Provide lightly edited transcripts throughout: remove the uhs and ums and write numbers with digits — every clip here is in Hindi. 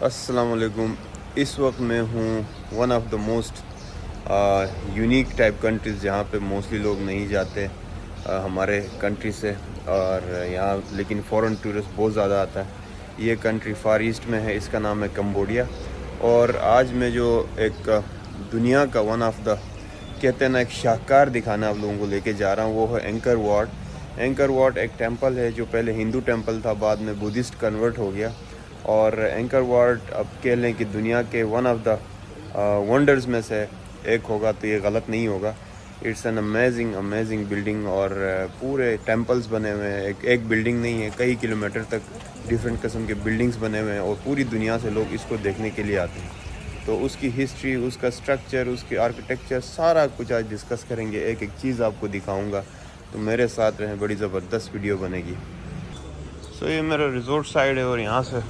अस्सलाम वालेकुम। इस वक्त मैं हूँ one of the most unique type countries जहाँ पे मोस्टली लोग नहीं जाते हमारे कंट्री से, और यहाँ लेकिन फ़ॉरेन टूरिस्ट बहुत ज़्यादा आता है। ये कंट्री फार ईस्ट में है, इसका नाम है कंबोडिया। और आज मैं जो एक दुनिया का वन ऑफ द कहते हैं ना एक शाहकार दिखाना आप लोगों को लेके जा रहा हूँ, वो है एंकर वाट। एंकर वाट एक टेंपल है जो पहले हिंदू टेंपल था, बाद में बुद्धिस्ट कन्वर्ट हो गया। और एंकर वाट अब कह लें कि दुनिया के वन ऑफ द वंडर्स में से एक होगा तो ये गलत नहीं होगा। इट्स एन अमेजिंग बिल्डिंग, और पूरे टेंपल्स बने हुए हैं। एक बिल्डिंग नहीं है, कई किलोमीटर तक डिफरेंट किस्म के बिल्डिंग्स बने हुए हैं, और पूरी दुनिया से लोग इसको देखने के लिए आते हैं। तो उसकी हिस्ट्री, उसका स्ट्रक्चर, उसकी आर्किटेक्चर, सारा कुछ आज डिस्कस करेंगे। एक एक चीज़ आपको दिखाऊंगा, तो मेरे साथ रहें, बड़ी ज़बरदस्त वीडियो बनेगी। सो ये मेरा रिजॉर्ट साइड है और यहाँ से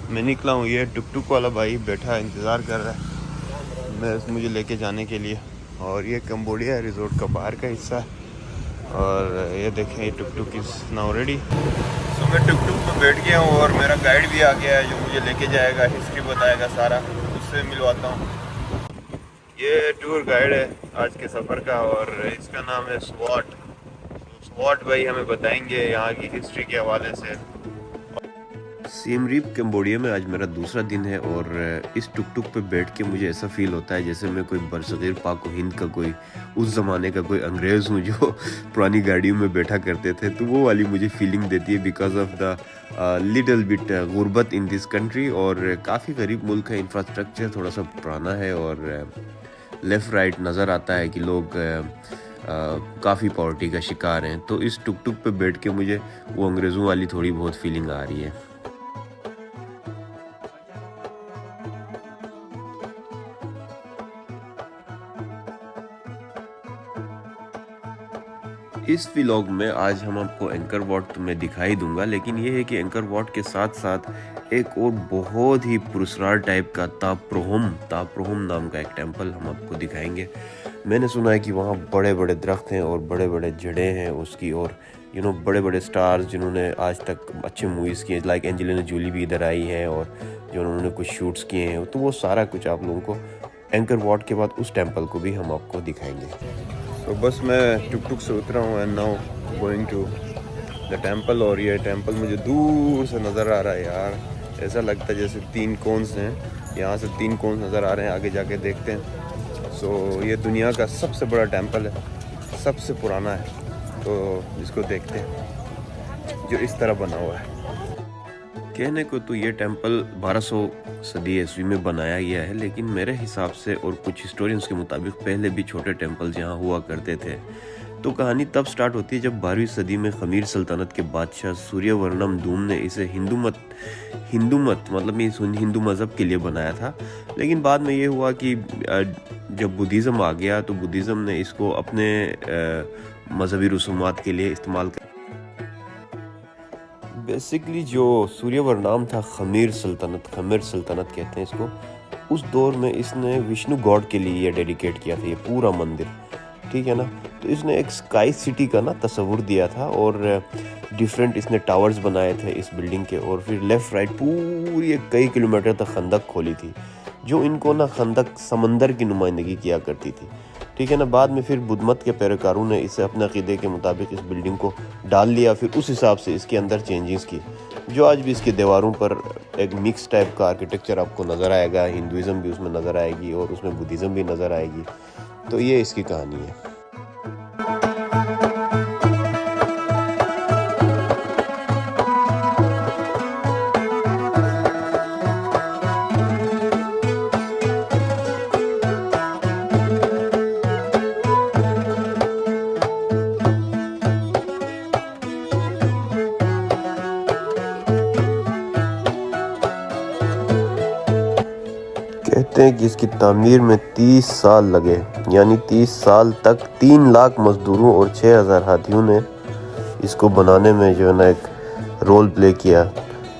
मैं निकला हूँ। ये टुक टुक वाला भाई बैठा है, इंतज़ार कर रहा है मुझे लेके जाने के लिए। और ये कंबोडिया रिजॉर्ट का बाहर का हिस्सा है। और ये देखें, ये टुक टुक इज़ नाउ रेडी। सो मैं टुक टुक में बैठ गया हूँ और मेरा गाइड भी आ गया है जो मुझे लेके जाएगा, हिस्ट्री बताएगा सारा। उससे मिलवाता हूँ। ये टूर गाइड है आज के सफ़र का, और इसका नाम है स्वॉट। स्वॉट भाई हमें बताएंगे यहाँ की हिस्ट्री के हवाले से। सिम रीप कंबोडिया में आज मेरा दूसरा दिन है, और इस टुक टुक पे बैठ के मुझे ऐसा फील होता है जैसे मैं कोई बरसगीर पाक हिंद का कोई उस ज़माने का कोई अंग्रेज़ हूँ जो पुरानी गाड़ियों में बैठा करते थे। तो वो वाली मुझे फीलिंग देती है because of the little bit गुर्बत इन दिस कंट्री। और काफ़ी गरीब मुल्क है, इंफ्रास्ट्रक्चर थोड़ा सा पुराना है, और लेफ़्ट राइट नज़र आता है कि लोग काफ़ी पॉवर्टी का शिकार हैं। तो इस टुक टुक पे बैठ के मुझे वो अंग्रेज़ों वाली थोड़ी बहुत फीलिंग आ रही है। इस व्लॉग में आज हम आपको एंकर वाट तो मैं दिखाई दूंगा, लेकिन ये है कि एंकर वाट के साथ साथ एक और बहुत ही पुरस्कार टाइप का ताप्रोहम नाम का एक टेंपल हम आपको दिखाएंगे। मैंने सुना है कि वहाँ बड़े बड़े दरख्त हैं और बड़े बड़े जड़ें हैं उसकी, और बड़े बड़े स्टार्स जिन्होंने आज तक अच्छे मूवीज़ किए, लाइक एंजेलिना जूली भी इधर आई है और जो उन्होंने कुछ शूट्स किए हैं। तो वो सारा कुछ आप लोगों को एंकर वाट के बाद उस टेंपल को भी हम आपको दिखाएंगे। तो बस मैं टुक टुक से उतरा हूँ and now going to the temple. और ये टेंपल मुझे दूर से नज़र आ रहा है यार, ऐसा लगता है जैसे 3 कोन्स हैं। यहाँ से 3 कोन्स नज़र आ रहे हैं, आगे जाके देखते हैं। सो ये दुनिया का सबसे बड़ा टेंपल है, सबसे पुराना है, तो इसको देखते हैं जो इस तरह बना हुआ है। कहने को तो ये टेंपल 1200 सदी ईस्वी में बनाया गया है, लेकिन मेरे हिसाब से और कुछ हिस्टोरियंस के मुताबिक पहले भी छोटे टेंपल्स यहाँ हुआ करते थे। तो कहानी तब स्टार्ट होती है जब 12वीं सदी में खमीर सल्तनत के बादशाह सूर्यवर्णम धूम ने इसे हिंदू मत मतलब इस हिंदू मज़हब के लिए बनाया था। लेकिन बाद में ये हुआ कि जब बुद्धिज़्म आ गया तो बुद्धिज़्म ने इसको अपने मजहबी रसूमात के लिए इस्तेमाल कर। बेसिकली जो सूर्यवर्णम था, खमीर सल्तनत कहते हैं इसको, उस दौर में इसने विष्णु गॉड के लिए ये डेडिकेट किया था ये पूरा मंदिर, ठीक है ना। तो इसने एक स्काई सिटी का ना तस्वुर दिया था, और डिफरेंट इसने टावर्स बनाए थे इस बिल्डिंग के, और फिर लेफ़्ट राइट पूरी कई किलोमीटर तक खंदक खोली थी, जो इनको ना खंदक समंदर की नुमाइंदगी किया करती थी, ठीक है ना। बाद में फिर बुद्ध मत के पैरोकारों ने इसे अपने अक़ीदे के मुताबिक इस बिल्डिंग को डाल लिया, फिर उस हिसाब से इसके अंदर चेंजेस की, जो आज भी इसकी दीवारों पर एक मिक्स टाइप का आर्किटेक्चर आपको नज़र आएगा। हिंदुज़म भी उसमें नज़र आएगी और उसमें बुद्धिज़्म भी नज़र आएगी। तो ये इसकी कहानी है। कहते हैं कि इसकी तामीर में 30 साल लगे, यानी 30 साल तक 3 लाख मजदूरों और 6000 हाथियों ने इसको बनाने में जो है ना एक रोल प्ले किया।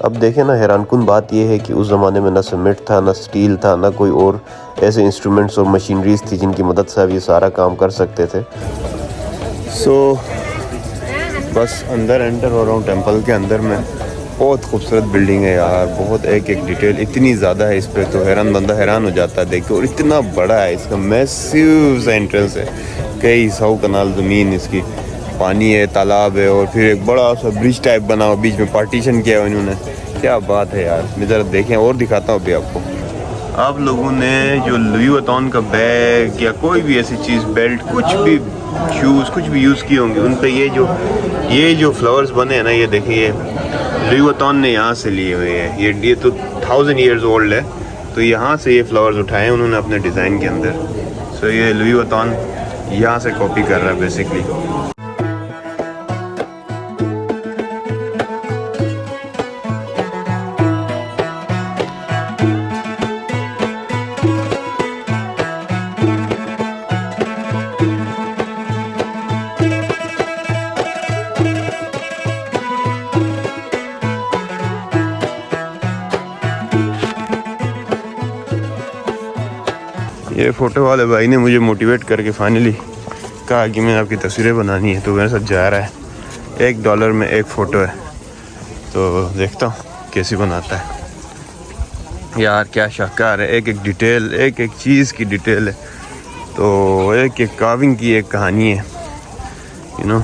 अब देखें ना, हैरानकुन बात यह है कि उस ज़माने में ना सीमेंट था, ना स्टील था, ना कोई और ऐसे इंस्ट्रूमेंट्स और मशीनरीज थी जिनकी मदद से अब ये सारा काम कर सकते थे। सो बस अंदर एंटर हो रहा हूँ टेंपल के अंदर में, बहुत खूबसूरत बिल्डिंग है यार, बहुत एक एक डिटेल इतनी ज़्यादा है इस पर, तो बंदा हैरान हो जाता है देख के। और इतना बड़ा है, इसका मैसिव सा एंट्रेंस है, कई 100 कनाल ज़मीन इसकी, पानी है, तालाब है, और फिर एक बड़ा सा ब्रिज टाइप बना हुआ, बीच में पार्टीशन किया हुआ इन्होंने। क्या बात है यार, मैं ज़रा देखें और दिखाता हूँ अभी आपको। आप लोगों ने जो लुई वुइटन का बैग या कोई भी ऐसी चीज़, बेल्ट, कुछ भी शूज़ कुछ भी यूज़ किए होंगे, उन पे ये जो फ्लावर्स बने हैं ना, ये देखिए लुई वुइटन ने यहाँ से लिए हुए हैं। ये तो 1000 ईयर्स ओल्ड है, तो यहाँ से ये फ्लावर्स उठाए हैं उन्होंने अपने डिज़ाइन के अंदर। सो ये लुई वुइटन यहाँ से कॉपी कर रहा है बेसिकली। ये फ़ोटो वाले भाई ने मुझे मोटिवेट करके फाइनली कहा कि मैं आपकी तस्वीरें बनानी है, तो मेरे साथ जा रहा है। $1 में एक फ़ोटो है, तो देखता हूँ कैसी बनाता है। यार क्या शानदार है, एक एक डिटेल, एक एक चीज़ की डिटेल है, तो एक एक कार्विंग की एक कहानी है, यू नो।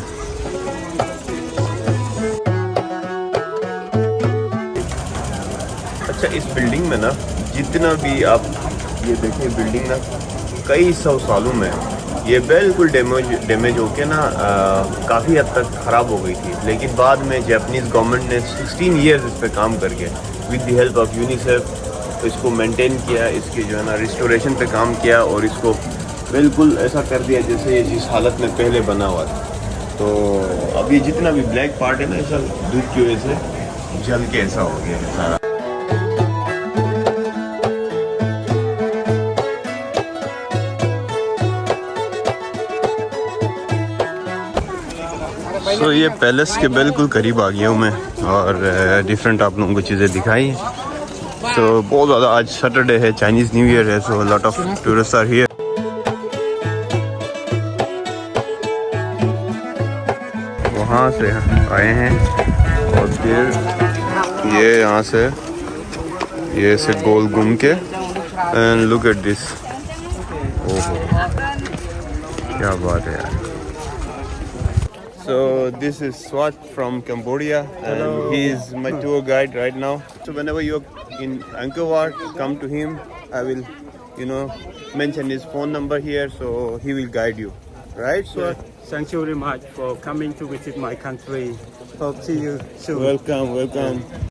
अच्छा, इस बिल्डिंग में ना जितना भी आप ये देखिए, बिल्डिंग ना कई 100 सालों में ये बिल्कुल डैमेज होके ना काफ़ी हद तक ख़राब हो गई थी। लेकिन बाद में जापानीज़ गवर्नमेंट ने 16 ईयर्स इस पे काम करके with the help of UNICEF इसको मेंटेन किया, इसके जो है ना रिस्टोरेशन पे काम किया, और इसको बिल्कुल ऐसा कर दिया जैसे ये जिस हालत में पहले बना हुआ था। तो अब ये जितना भी ब्लैक पार्ट है ना, ऐसा धूप की वजह से जल के ऐसा हो गया है सारा। तो ये पैलेस के बिल्कुल करीब आ गया हूँ मैं, और डिफरेंट आप लोगों को चीज़ें दिखाई हैं। तो बहुत ज़्यादा, आज सैटरडे है, चाइनीज़ न्यू ईयर है, so lot of tourist are here. वहाँ से आए हैं और फिर ये यहाँ से ये से गोल घूम के, एंड लुक एट दिस, ओहो क्या बात है यार। So this is Swat from Cambodia, and hello. He is my tour guide right now. So whenever you're in Angkor Wat, come to him. I will, mention his phone number here, so he will guide you. Right, Swat? Yes. Thank you very much for coming to visit my country. Hope to see you soon. Welcome. Yeah.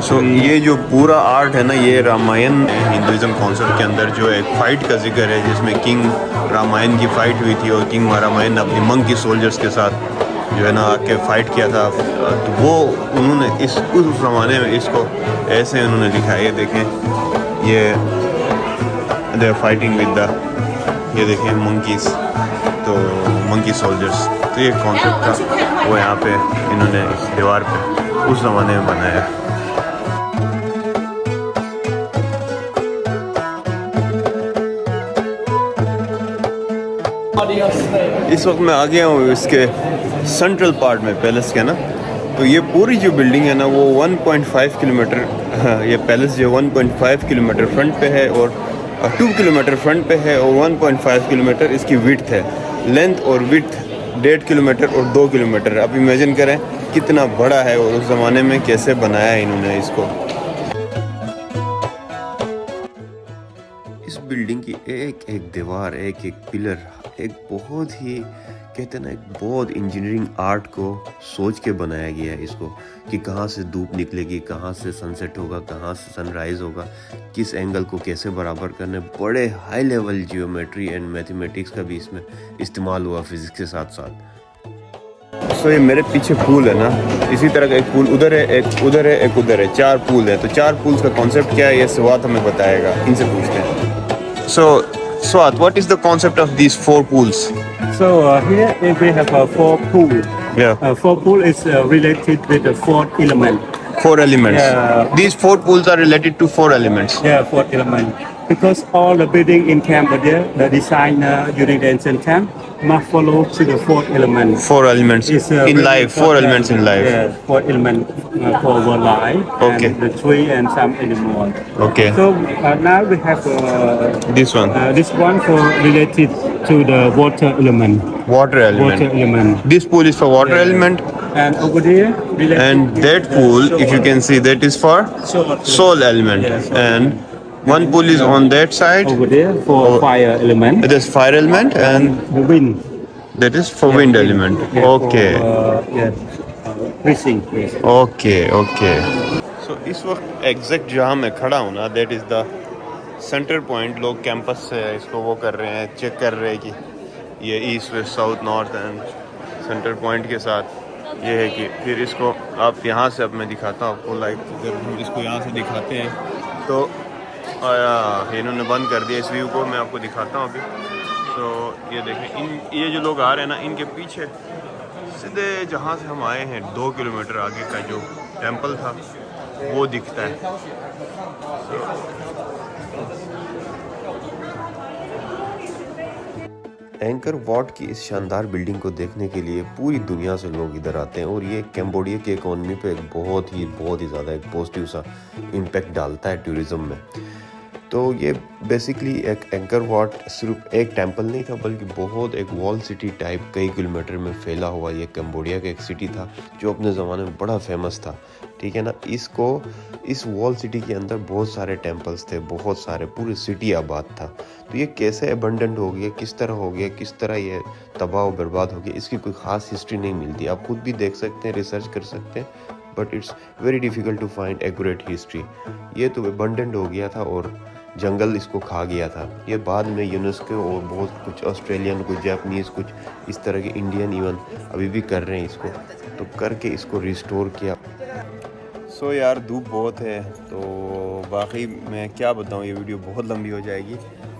So ये जो पूरा आर्ट है ना, ये रामायण हिंदुइज्म कॉन्सेप्ट के अंदर जो एक फ़ाइट का जिक्र है, जिसमें किंग रामायण की फ़ाइट हुई थी, और किंग रामायण ने अपनी मंकी सोल्जर्स के साथ जो है ना आके फ़ाइट किया था। तो वो उन्होंने उस ज़माने में इसको ऐसे उन्होंने दिखाया। ये देखें, ये they are fighting with the, ये देखें मंकीज़, तो मंकी सोल्जर्स। तो ये कॉन्सेप्ट था, वो यहाँ पे इन्होंने इस दीवार पे उस ज़माने में बनाया। इस वक्त मैं आ गया हूँ इसके सेंट्रल पार्ट में, पैलेस के ना। तो ये पूरी जो बिल्डिंग है ना, वो 1.5 किलोमीटर, ये पैलेस जो 1.5 किलोमीटर फ्रंट पे है, और 2 किलोमीटर फ्रंट पे है, और 1.5 किलोमीटर इसकी विड्थ है। लेंथ और विड्थ 1.5 किलोमीटर और 2 किलोमीटर। आप इमेजिन करें कितना बड़ा है, और उस ज़माने में कैसे बनाया है इन्होंने इसको। इस बिल्डिंग की एक एक दीवार, एक एक पिलर, एक बहुत ही, कहते हैं ना, एक बहुत इंजीनियरिंग आर्ट को सोच के बनाया गया है इसको, कि कहाँ से धूप निकलेगी, कहाँ से सनसेट होगा, कहाँ से सनराइज़ होगा, किस एंगल को कैसे बराबर करने। बड़े high level geometry and mathematics का भी इसमें इस्तेमाल हुआ, फिज़िक्स के साथ साथ। सो ये मेरे पीछे पूल है ना, इसी तरह का एक पूल उधर है, एक उधर है, एक उधर है, 4 पूल है। तो 4 पूल्स का कॉन्सेप्ट क्या है, ये स्वात हमें बताएगा, इनसे पूछते हैं। सो Swat, what is the concept of these 4 pools? So here we have a 4 pool. Yeah. 4 pool is related with the 4th element. 4 elements. Yeah. These 4 pools are related to 4 elements. Yeah, 4th element. Because all the building in Cambodia, the designer during the ancient time must follow to the 4th element. 4 elements It's, in really life. 4 important. elements in life. Yeah, 4 element for our life. Okay. And the tree and some animal. Okay. So now we have This one. this one for related to the water element. Water element. Water element. This pool is for water Yeah. element. And over there, related And with that the pool, if you soil. can see, that is for soul element. Yeah, soil And one pool is on that side. Over there for fire element. That is fire element, and The wind. that is for wind element. Yeah, Okay. Breathing. Yes. Okay, okay. So इस वक्त एग्जैक्ट जहाँ मैं खड़ा हूँ ना, that is the centre point. लोग कैंपस से इसको वो कर रहे हैं, चेक कर रहे हैं कि ये east west south north and centre point के साथ ये है कि फिर इसको आप यहाँ से, अब मैं दिखाता हूँ आपको लाइव. अगर हम इसको यहाँ से दिखाते हैं तो इन्होंने बंद कर दिया इस व्यू को. मैं आपको दिखाता हूँ अभी. तो ये देखें, ये जो लोग आ रहे हैं ना, इनके पीछे सीधे जहाँ से हम आए हैं 2 किलोमीटर आगे का जो टेंपल था वो दिखता है. एंकर वॉट की इस शानदार बिल्डिंग को देखने के लिए पूरी दुनिया से लोग इधर आते हैं और ये कैम्बोडिया की इकोनॉमी पे एक बहुत ही ज़्यादा एक पॉजिटिव सा इम्पैक्ट डालता है टूरिज़्म में. तो ये बेसिकली एक एंकर वॉट सिर्फ एक टेंपल नहीं था, बल्कि बहुत एक वॉल सिटी टाइप कई किलोमीटर में फैला हुआ ये कैम्बोडिया का एक सिटी था जो अपने ज़माने में बड़ा फेमस था. ठीक है ना. इस वॉल सिटी के अंदर बहुत सारे टेंपल्स थे, बहुत सारे, पूरी सिटी आबाद था. तो ये कैसे अबंडेंट हो गया, किस तरह हो गया, किस तरह ये तबाह और बर्बाद हो गया, इसकी कोई ख़ास हिस्ट्री नहीं मिलती. आप खुद भी देख सकते हैं, रिसर्च कर सकते हैं, but it's very difficult to find accurate history. ये तो अबंडेंट हो गया था और जंगल इसको खा गया था. ये बाद में यूनेस्को और बहुत कुछ ऑस्ट्रेलियन, कुछ जापानीज़, कुछ इस तरह के इंडियन इवन अभी भी कर रहे हैं इसको, तो करके इसको रिस्टोर किया. सो यार धूप बहुत है, तो बाकी मैं क्या बताऊँ, ये वीडियो बहुत लंबी हो जाएगी.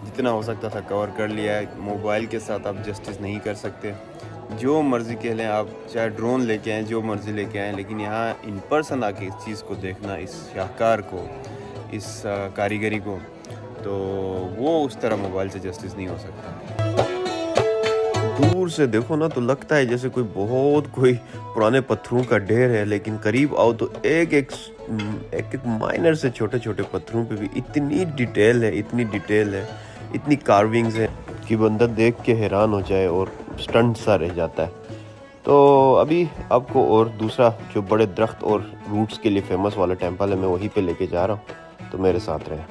जितना हो सकता था कवर कर लिया है. मोबाइल के साथ आप जस्टिस नहीं कर सकते. जो मर्ज़ी कह लें आप, चाहे ड्रोन लेके आएँ, जो मर्ज़ी लेके आएँ, लेकिन यहाँ इन पर्सन आके इस चीज़ को देखना, इस शाहकार को, इस कारीगरी को, तो वो उस तरह मोबाइल से जस्टिस नहीं हो सकता. दूर से देखो ना तो लगता है जैसे कोई पुराने पत्थरों का ढेर है, लेकिन करीब आओ तो एक माइनर से छोटे छोटे पत्थरों पे भी इतनी डिटेल है, इतनी कार्विंग्स है कि बंदा देख के हैरान हो जाए और स्टंट सा रह जाता है. तो अभी आपको और दूसरा जो बड़े दरख्त और रूट्स के लिए फेमस वाला टेंपल है, मैं वहीं पे लेके जा रहा हूँ, तो मेरे साथ रहें.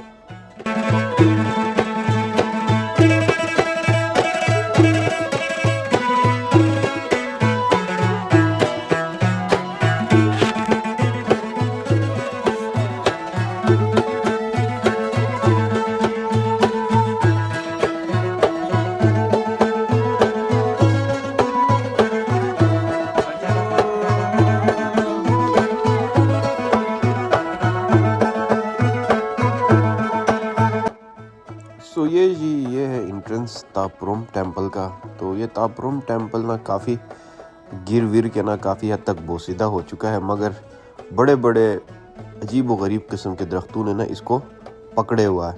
ये है एंट्रेंस तापरोम टेंपल का. तो ये तापरोम टेंपल ना काफ़ी गिर के ना काफ़ी हद तक बोसीदा हो चुका है, मगर बड़े बड़े अजीब व गरीब किस्म के दरख्तों ने ना इसको पकड़े हुआ है.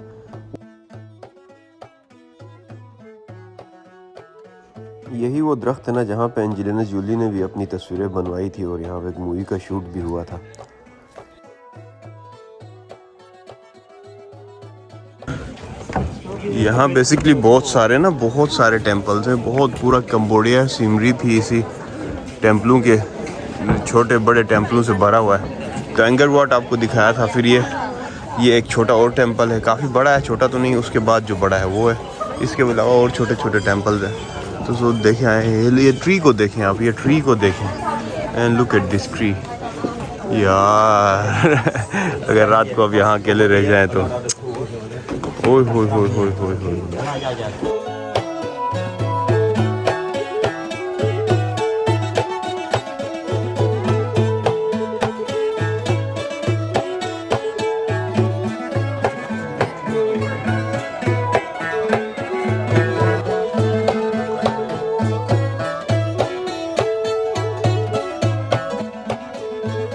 यही वो दरख्त है ना जहाँ पे एंजेलिना जोली ने भी अपनी तस्वीरें बनवाई थी और यहाँ पे एक मूवी का शूट भी हुआ था. यहाँ बेसिकली बहुत सारे टेंपल्स हैं. बहुत पूरा कंबोडिया सीनरी थी इसी टेंपलों के, छोटे बड़े टेंपलों से भरा हुआ है. तो एंकर वॉट आपको दिखाया था. फिर ये एक छोटा और टेंपल है, काफ़ी बड़ा है, छोटा तो नहीं. उसके बाद जो बड़ा है वो है. इसके अलावा और छोटे छोटे टेंपल्स हैं. तो देखें ये ट्री को देखें आप, ये ट्री को देखें and look at this tree. यार अगर रात को अब यहाँ अकेले रह जाएं तो ओए होए होए होए होए होए.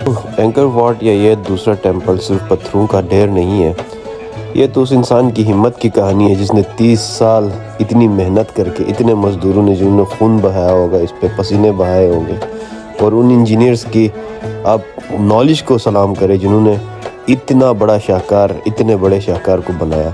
एंकर वॉट या ये दूसरा टेंपल सिर्फ पत्थरों का ढेर नहीं है, ये तो उस इंसान की हिम्मत की कहानी है जिसने 30 साल इतनी मेहनत करके, इतने मज़दूरों ने जिन्होंने खून बहाया होगा, इस पे पसीने बहाए होंगे, और उन इंजीनियर्स की आप नॉलेज को सलाम करें जिन्होंने इतना बड़ा शाहकार, इतने बड़े शाहकार को बनाया।